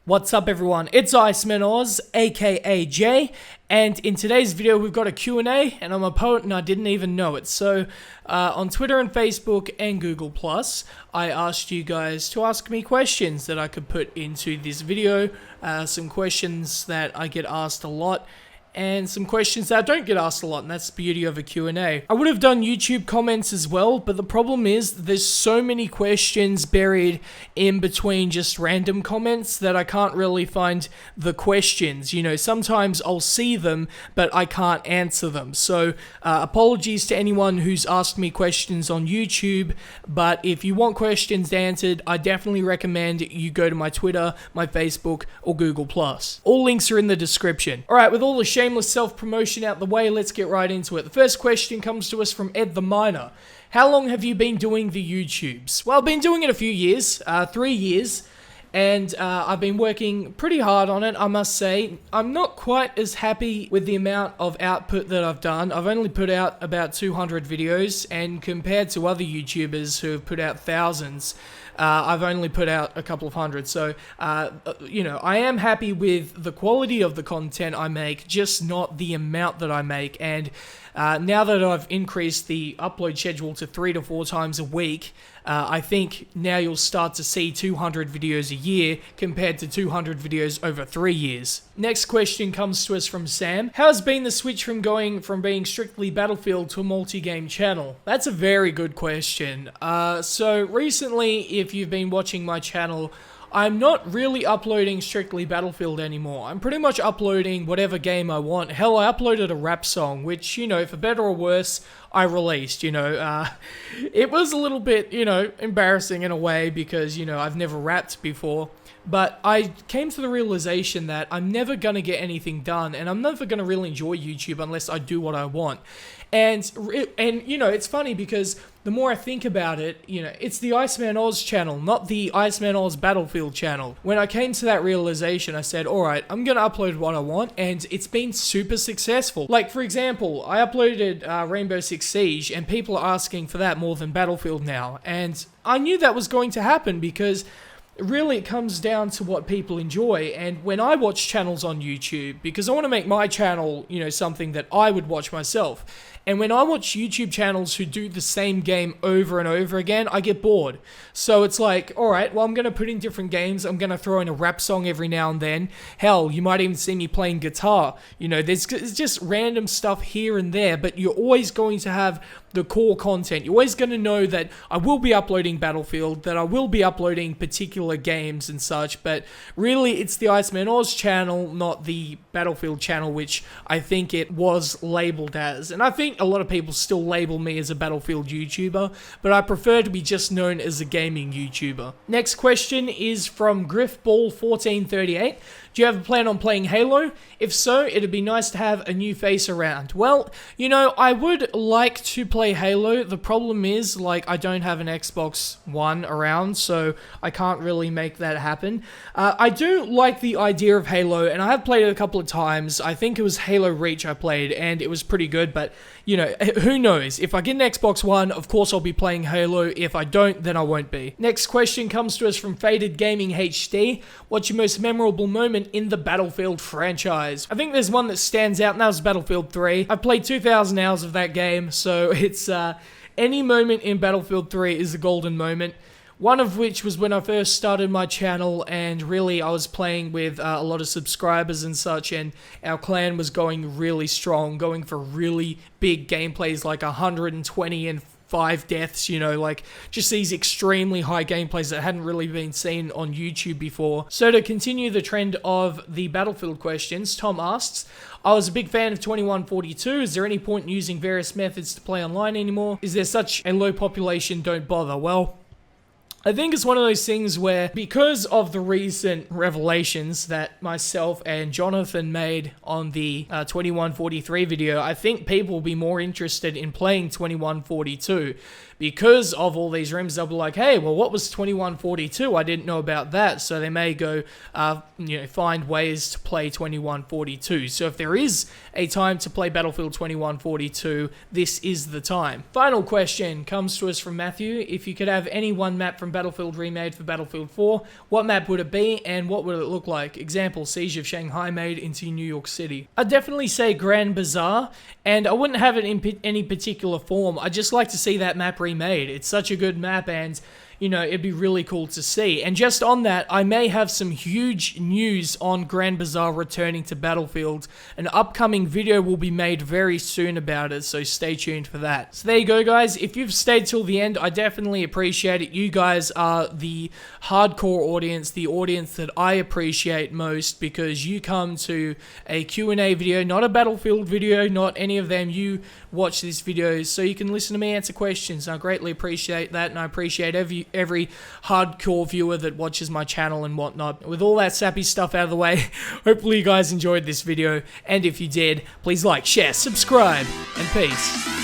What's up everyone, it's Icemanauz, aka Jay, and in today's video we've got a Q&A, and I'm a poet and I didn't even know it. So on Twitter and Facebook and Google+, I asked you guys to ask me questions that I could put into this video, some questions that I get asked a lot, and some questions that I don't get asked a lot, and that's the beauty of a Q&A. I would have done YouTube comments as well, but the problem is there's so many questions buried in between just random comments that I can't really find the questions. You know, sometimes I'll see them, but I can't answer them. So apologies to anyone who's asked me questions on YouTube, but if you want questions answered, I definitely recommend you go to my Twitter, my Facebook, or Google+. All links are in the description. Alright, with all the shameless self-promotion out the way, let's get right into it. The first question comes to us from Ed the Miner. How long have you been doing the YouTubes? Well, I've been doing it a few years, 3 years, and I've been working pretty hard on it, I must say. I'm not quite as happy with the amount of output that I've done. I've only put out about 200 videos, and compared to other YouTubers who have put out thousands, I've only put out a couple of hundred. So, you know, I am happy with the quality of the content I make, just not the amount that I make. And now that I've increased the upload schedule to 3 to 4 times a week, I think now you'll start to see 200 videos a year compared to 200 videos over 3 years. Next question comes to us from Sam. How's been the switch from going from being strictly Battlefield to a multi-game channel? That's a very good question. So recently, if you've been watching my channel, I'm not really uploading strictly Battlefield anymore. I'm pretty much uploading whatever game I want. Hell, I uploaded a rap song, which, you know, for better or worse, I released, you know. It was a little bit, you know, embarrassing in a way because, you know, I've never rapped before. But I came to the realization that I'm never going to get anything done, and I'm never going to really enjoy YouTube unless I do what I want. And you know, it's funny because the more I think about it, you know, it's the Icemanauz channel, not the Icemanauz Battlefield channel. When I came to that realization, I said, alright, I'm going to upload what I want, and it's been super successful. Like, for example, I uploaded Rainbow Six Siege, and people are asking for that more than Battlefield now. And I knew that was going to happen because really, it comes down to what people enjoy. And when I watch channels on YouTube, because I want to make my channel, you know, something that I would watch myself. And when I watch YouTube channels who do the same game over and over again, I get bored. So it's like, alright, well, I'm going to put in different games. I'm going to throw in a rap song every now and then. Hell, you might even see me playing guitar. You know, there's just random stuff here and there, but you're always going to have the core content. You're always going to know that I will be uploading Battlefield, that I will be uploading particular games and such, but really it's the Icemanauz channel, not the Battlefield channel, which I think it was labeled as. And I think a lot of people still label me as a Battlefield YouTuber, but I prefer to be just known as a gaming YouTuber. Next question is from Griffball1438. Do you have a plan on playing Halo? If so, it'd be nice to have a new face around. Well, you know, I would like to play Halo. The problem is, like, I don't have an Xbox One around, so I can't really make that happen. I do like the idea of Halo, and I have played it a couple of times. I think it was Halo Reach I played, and it was pretty good, but, you know, who knows? If I get an Xbox One, of course I'll be playing Halo. If I don't, then I won't be. Next question comes to us from Faded Gaming HD. What's your most memorable moment in the Battlefield franchise? I think there's one that stands out, and that was Battlefield 3. I've played 2,000 hours of that game, so it's any moment in Battlefield 3 is a golden moment. One of which was when I first started my channel, and really I was playing with a lot of subscribers and such, and our clan was going really strong, going for really big gameplays like 120 and 5 deaths, you know, like just these extremely high gameplays that hadn't really been seen on YouTube before. So to continue the trend of the Battlefield questions, Tom asks, I was a big fan of 2142. Is there any point in using various methods to play online anymore? Is there such a low population? Don't bother. Well, I think it's one of those things where, because of the recent revelations that myself and Jonathan made on the 2143 video, I think people will be more interested in playing 2142. Because of all these rims, they'll be like, hey, well, what was 2142? I didn't know about that. So they may go, you know, find ways to play 2142. So if there is a time to play Battlefield 2142, this is the time. Final question comes to us from Matthew. If you could have any one map from Battlefield Remade for Battlefield 4, what map would it be and what would it look like? Example, Siege of Shanghai made into New York City. I'd definitely say Grand Bazaar, and I wouldn't have it in any particular form. I'd just like to see that map remade. It's such a good map, and you know, it'd be really cool to see. And just on that, I may have some huge news on Grand Bazaar returning to Battlefield. An upcoming video will be made very soon about it, so stay tuned for that. So there you go, guys. If you've stayed till the end, I definitely appreciate it. You guys are the hardcore audience, the audience that I appreciate most, because you come to a Q&A video, not a Battlefield video, not any of them. You watch these videos so you can listen to me answer questions. I greatly appreciate that, and I appreciate every hardcore viewer that watches my channel and whatnot. With all that sappy stuff out of the way, hopefully you guys enjoyed this video, and if you did, please like, share, subscribe, and peace.